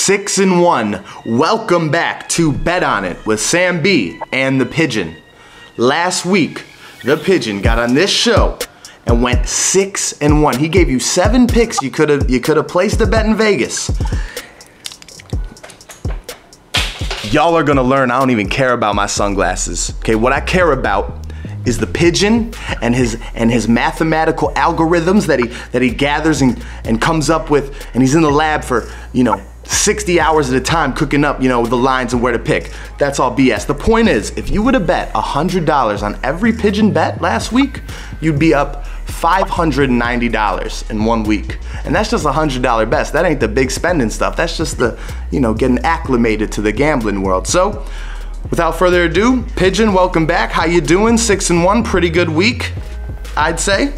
6-1. Welcome back to Bet On It with Sam B and the Pigeon. Last week, the Pigeon got on this show and went 6-1. He gave you 7 picks. You could have placed a bet in Vegas. Y'all are gonna learn I don't even care about my sunglasses. Okay, what I care about is the Pigeon and his mathematical algorithms that he gathers and comes up with, and he's in the lab for 60 hours at a time cooking up the lines and where to pick. That's all BS. The point is, if you would have bet $100 on every Pigeon bet last week, you'd be up $590 in 1 week. And that's just a $100 bet. That ain't the big spending stuff. That's just the, getting acclimated to the gambling world. So, without further ado, Pigeon, welcome back. How you doing? 6-1, pretty good week, I'd say.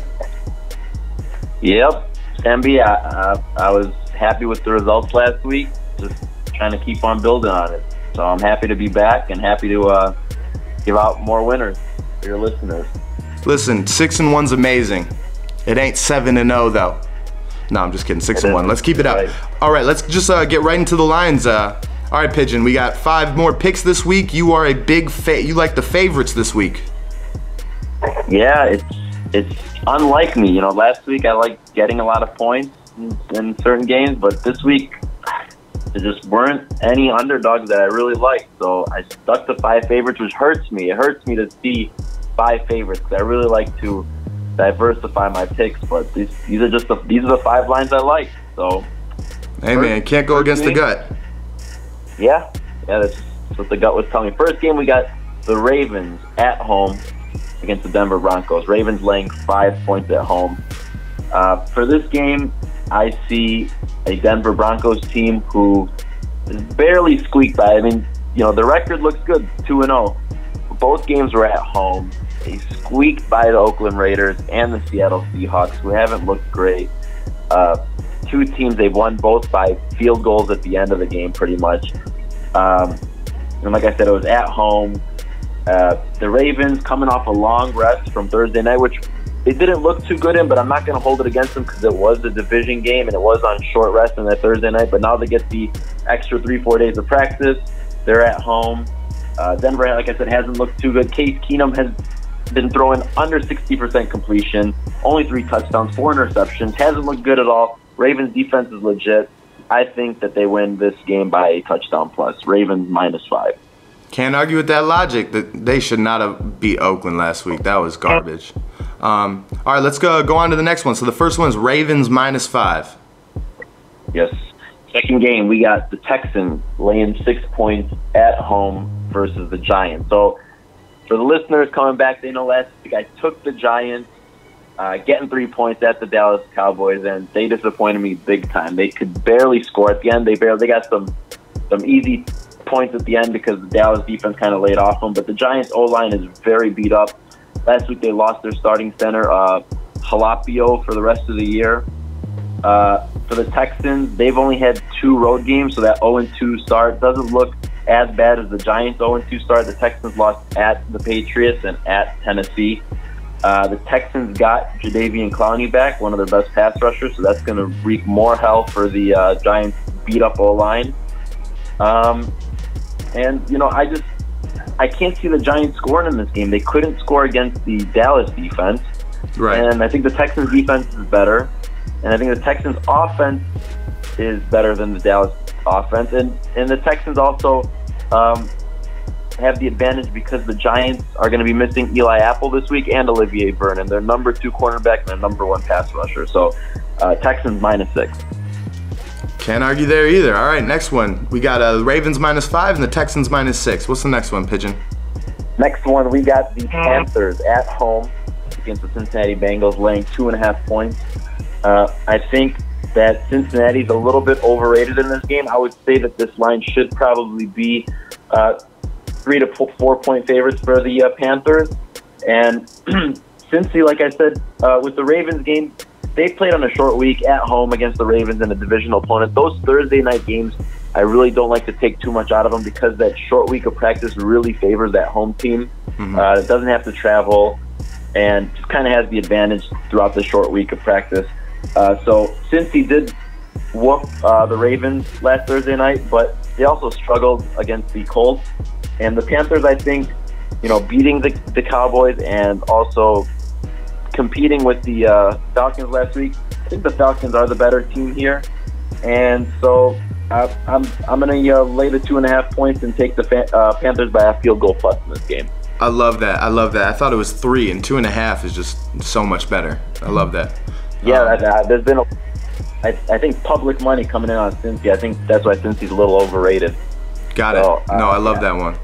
Yep, MB, I was happy with the results last week. Just trying to keep on building on it. So I'm happy to be back and happy to give out more winners for your listeners. Listen, 6-1's amazing. It ain't 7-0 though. No, I'm just kidding. 6-1. Let's keep it up. Right. All right, let's just get right into the lines. All right, Pigeon, we got 5 more picks this week. You are a big you like the favorites this week. Yeah, it's unlike me. Last week I liked getting a lot of points in certain games, but this week there just weren't any underdogs that I really liked. So I stuck to 5 favorites, which hurts me. It hurts me to see 5 favorites because I really like to diversify my picks. But these are the 5 lines I like. So hey man, can't go against the gut. Yeah, that's what the gut was telling me. First game, we got the Ravens at home against the Denver Broncos. Ravens laying 5 points at home. For this game, I see a Denver Broncos team who is barely squeaked by. I mean, the record looks good, 2-0. Both games were at home. They squeaked by the Oakland Raiders and the Seattle Seahawks, who haven't looked great. 2 teams, they've won both by field goals at the end of the game, pretty much. And like I said, it was at home. The Ravens coming off a long rest from Thursday night, which they didn't look too good in, but I'm not going to hold it against them because it was a division game and it was on short rest on that Thursday night. But now they get the extra 3-4 days of practice. They're at home. Denver, like I said, hasn't looked too good. Case Keenum has been throwing under 60% completion, only 3 touchdowns, 4 interceptions, hasn't looked good at all. Ravens defense is legit. I think that they win this game by a touchdown plus. Ravens -5. Can't argue with that logic. That they should not have beat Oakland last week. That was garbage. All right, let's go on to the next one. So the first one is Ravens -5. Yes. Second game, we got the Texans laying 6 points at home versus the Giants. So for the listeners coming back, they know last week I took the Giants getting 3 points at the Dallas Cowboys, and they disappointed me big time. They could barely score at the end. They got some easy points at the end because the Dallas defense kind of laid off them. But the Giants O-line is very beat up. Last week they lost their starting center, Jalapio, for the rest of the year. For the Texans, they've only had 2 road games, so that 0-2 start doesn't look as bad as the Giants' 0-2 start. The Texans lost at the Patriots and at Tennessee. The Texans got Jadeveon Clowney back, one of their best pass rushers, so that's going to wreak more hell for the Giants' beat-up O-line. And, I can't see the Giants scoring in this game. They couldn't score against the Dallas defense. Right. And I think the Texans' defense is better. And I think the Texans' offense is better than the Dallas offense. And the Texans also have the advantage because the Giants are going to be missing Eli Apple this week and Olivier Vernon, their number 2 cornerback and their number 1 pass rusher. So Texans -6. Can't argue there either. All right, next one. We got Ravens -5 and the Texans -6. What's the next one, Pigeon? Next one, we got the Panthers at home against the Cincinnati Bengals, laying 2.5 points. I think that Cincinnati's a little bit overrated in this game. I would say that this line should probably be 3 to 4 point favorites for the Panthers. And Cincy, like I said, with the Ravens game, they played on a short week at home against the Ravens and a divisional opponent. Those Thursday night games, I really don't like to take too much out of them because that short week of practice really favors that home team. It doesn't have to travel and just kind of has the advantage throughout the short week of practice. So Cincy did whoop the Ravens last Thursday night, but they also struggled against the Colts. And the Panthers, I think, beating the Cowboys and also competing with the Falcons last week, I think the Falcons are the better team here. And so I'm going to lay the 2.5 points and take the Panthers by a field goal plus in this game. I love that. I thought it was 3, and 2.5 is just so much better. I love that. Yeah, there's been I think public money coming in on Cincy. I think that's why Cincy's a little overrated. Got it. No, I love that one.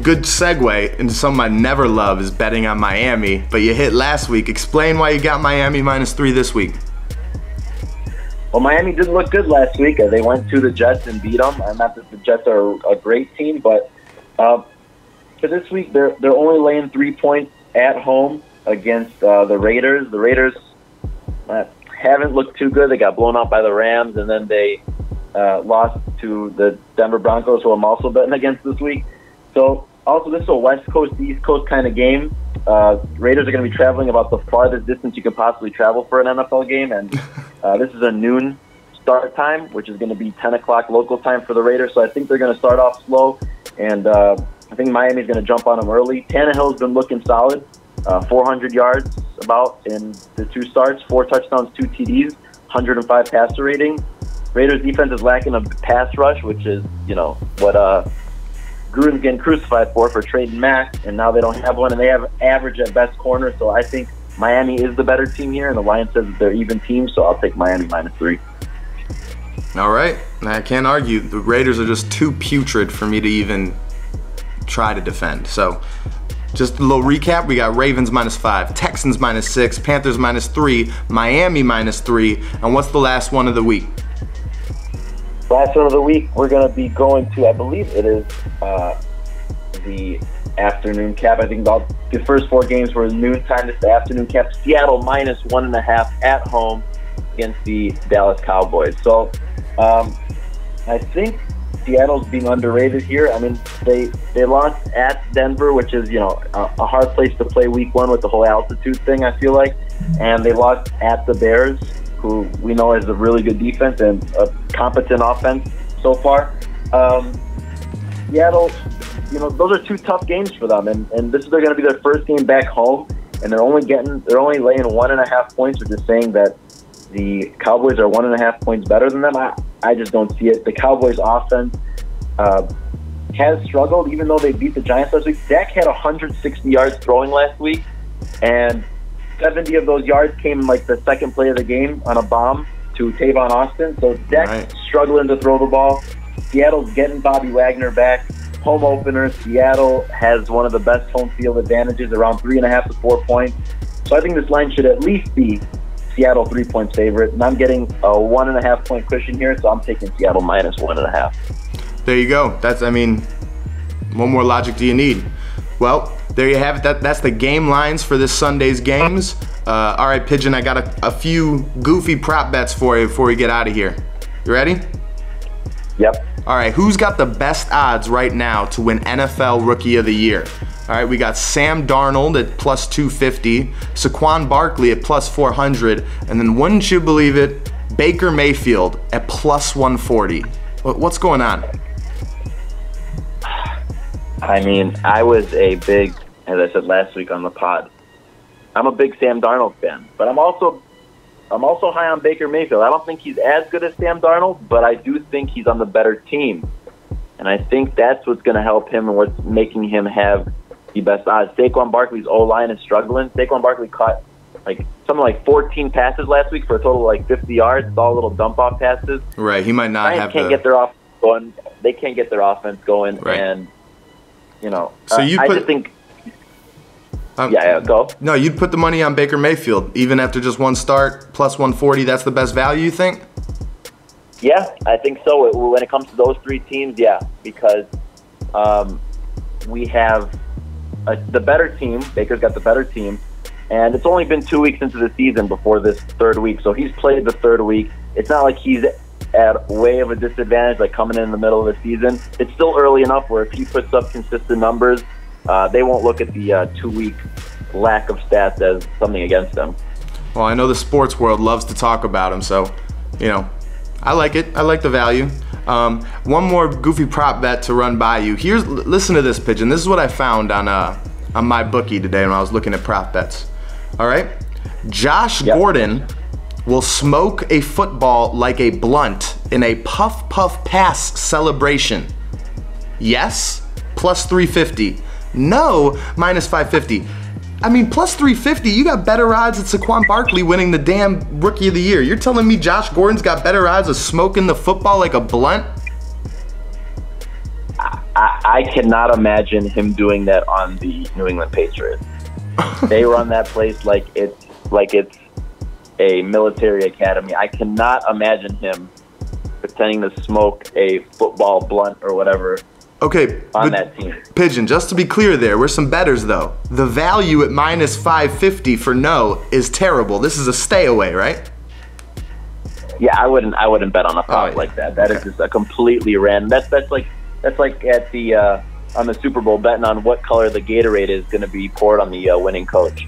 Good segue into something I never love is betting on Miami, but you hit last week. Explain why you got Miami -3 this week. Well, Miami didn't look good last week. They went to the Jets and beat them. Not that the Jets are a great team, but for this week, they're only laying 3 points at home against the Raiders. The Raiders haven't looked too good. They got blown out by the Rams, and then they lost to the Denver Broncos, who I'm also betting against this week. So, also, this is a West Coast, East Coast kind of game. Raiders are going to be traveling about the farthest distance you could possibly travel for an NFL game, and this is a noon start time, which is going to be 10 o'clock local time for the Raiders. So I think they're going to start off slow, and I think Miami's going to jump on them early. Tannehill's been looking solid, 400 yards about in the 2 starts, 4 touchdowns, 2 TDs, 105 passer rating. Raiders defense is lacking a pass rush, which is, what Gruden's getting crucified for trading Mack, and now they don't have one, and they have average at best corner. So I think Miami is the better team here, and the line says that they're even team, so I'll take Miami -3. All right. I can't argue. The Raiders are just too putrid for me to even try to defend. So just a little recap. We got Ravens -5, Texans -6, Panthers -3, Miami -3, and what's the last one of the week? Last one of the week, we're going to be going to, I believe it is the afternoon cap. I think the first 4 games were noontime. This is the afternoon cap. Seattle -1.5 at home against the Dallas Cowboys. So I think Seattle's being underrated here. I mean, they lost at Denver, which is, a hard place to play week 1 with the whole altitude thing, I feel like. And they lost at the Bears, who we know has a really good defense and a competent offense so far. Seattle, those are 2 tough games for them, and they're going to be their first game back home, and they're only laying 1.5 points, which is saying that the Cowboys are 1.5 points better than them. I just don't see it. The Cowboys offense has struggled, even though they beat the Giants last week. Dak had 160 yards throwing last week, and 70 of those yards came in the second play of the game on a bomb to Tavon Austin. So Dak's struggling to throw the ball. Seattle's getting Bobby Wagner back. Home opener, Seattle has one of the best home field advantages, around 3.5 to 4 points. So I think this line should at least be Seattle 3-point favorite, and I'm getting a 1.5 point cushion here, so I'm taking Seattle -1.5. There you go. What more logic do you need? Well, there you have it. That's the game lines for this Sunday's games. All right, Pigeon, I got a few goofy prop bets for you before we get out of here. You ready? Yep. All right, who's got the best odds right now to win NFL Rookie of the Year? All right, we got Sam Darnold at +250, Saquon Barkley at +400, and then wouldn't you believe it, Baker Mayfield at +140. What's going on? I mean, I was a big, as I said last week on the pod, I'm a big Sam Darnold fan, but I'm also high on Baker Mayfield. I don't think he's as good as Sam Darnold, but I do think he's on the better team. And I think that's what's going to help him and what's making him have the best odds. Saquon Barkley's O-line is struggling. Saquon Barkley caught something like 14 passes last week for a total of 50 yards. It's all little dump-off passes. Right, he might not have can't get their offense going. They can't get their offense going. Right. And, so I just think... yeah, go. No, you'd put the money on Baker Mayfield, even after just 1 start, +140, that's the best value, you think? Yeah, I think so. When it comes to those 3 teams, yeah, because we have the better team. Baker's got the better team, and it's only been 2 weeks into the season before this 3rd week, so he's played the 3rd week. It's not like he's at way of a disadvantage, coming in the middle of the season. It's still early enough where if he puts up consistent numbers, they won't look at the 2-week lack of stats as something against them. Well, I know the sports world loves to talk about him, so you know, I like it. I like the value. One more goofy prop bet to run by you. Listen to this, Pigeon. This is what I found on my bookie today when I was looking at prop bets. All right, Josh Gordon will smoke a football like a blunt in a puff puff pass celebration. Yes, plus 350. No, minus 550. I mean, plus 350, you got better odds at Saquon Barkley winning the damn Rookie of the Year. You're telling me Josh Gordon's got better odds of smoking the football like a blunt? I cannot imagine him doing that on the New England Patriots. They run that place like it's a military academy. I cannot imagine him pretending to smoke a football blunt or whatever. Okay, on that team. Pigeon, just to be clear there, we're some bettors though. The value at minus 550 for no is terrible. This is a stay away, right? Yeah, I wouldn't bet on a prop like that. That is just a completely random. That's like at the on the Super Bowl betting on what color the Gatorade is going to be poured on the winning coach.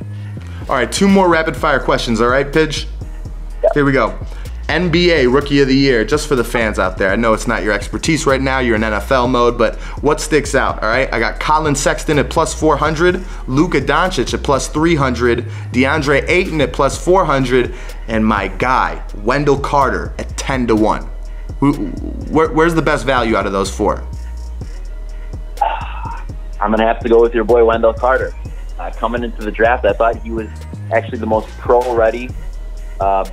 All right, 2 more rapid fire questions. All right, Pidge? Yep. Here we go. NBA Rookie of the Year, just for the fans out there. I know it's not your expertise right now. You're in NFL mode, but what sticks out, all right? I got Colin Sexton at plus 400, Luka Doncic at plus 300, DeAndre Ayton at plus 400, and my guy, Wendell Carter at 10 to 1. Where's the best value out of those 4? I'm going to have to go with your boy, Wendell Carter. Coming into the draft, I thought he was actually the most pro-ready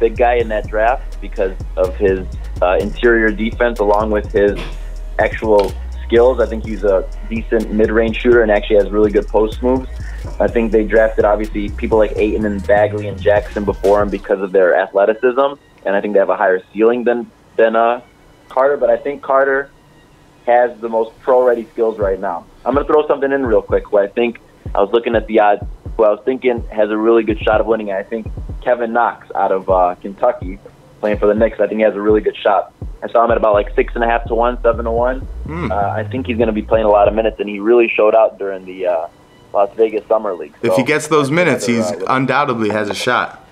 big guy in that draft because of his interior defense along with his actual skills. I think he's a decent mid-range shooter and actually has really good post moves. I think they drafted, obviously, people like Ayton and Bagley and Jackson before him because of their athleticism, and I think they have a higher ceiling than Carter, but I think Carter has the most pro-ready skills right now. I'm going to throw something in real quick. I was looking at the odds. Who I was thinking has a really good shot of winning. I think Kevin Knox out of Kentucky, playing for the Knicks. I think he has a really good shot. I saw him at about like 6.5 to 1, 7 to 1. I think he's going to be playing a lot of minutes, and he really showed out during the Las Vegas Summer League. So if he gets those minutes, he's undoubtedly has a shot.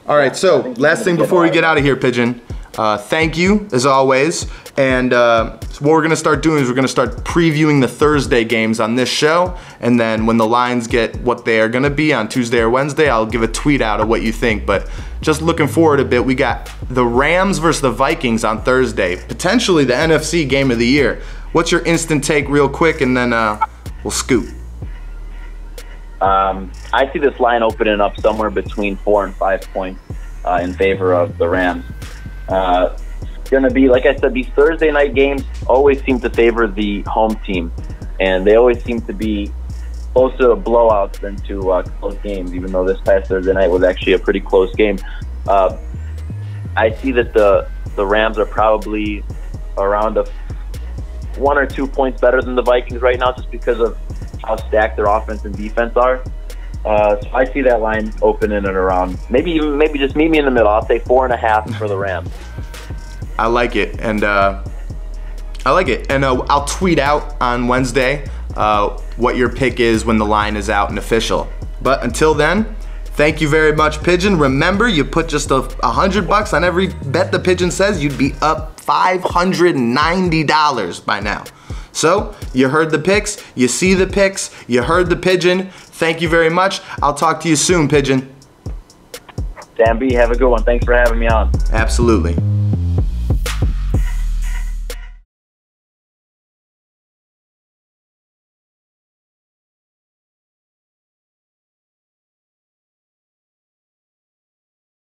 All right, so last thing before we get out of here, Pigeon. Thank you, as always. And what we're going to start doing is we're going to start previewing the Thursday games on this show. And then when the lines get what they are going to be on Tuesday or Wednesday, I'll give a tweet out of what you think. But just looking forward a bit, we got the Rams versus the Vikings on Thursday. Potentially the NFC game of the year. What's your instant take real quick, and then we'll scoot. I see this line opening up somewhere between 4 and 5 points in favor of the Rams. It's going to be, like I said, these Thursday night games always seem to favor the home team, and they always seem to be closer to blowouts than to close games, even though this past Thursday night was actually a pretty close game. I see that the Rams are probably around 1 or 2 points better than the Vikings right now just because of how stacked their offense and defense are. So I see that line opening at around, maybe just meet me in the middle. I'll say 4.5 for the Rams. I like it, and I'll tweet out on Wednesday what your pick is when the line is out and official. But until then, thank you very much, Pigeon. Remember, you put just $100 on every bet the Pigeon says, you'd be up $590 by now. So, you heard the picks, you see the picks, you heard the Pigeon. Thank you very much. I'll talk to you soon, Pigeon. Sam B, have a good one. Thanks for having me on. Absolutely.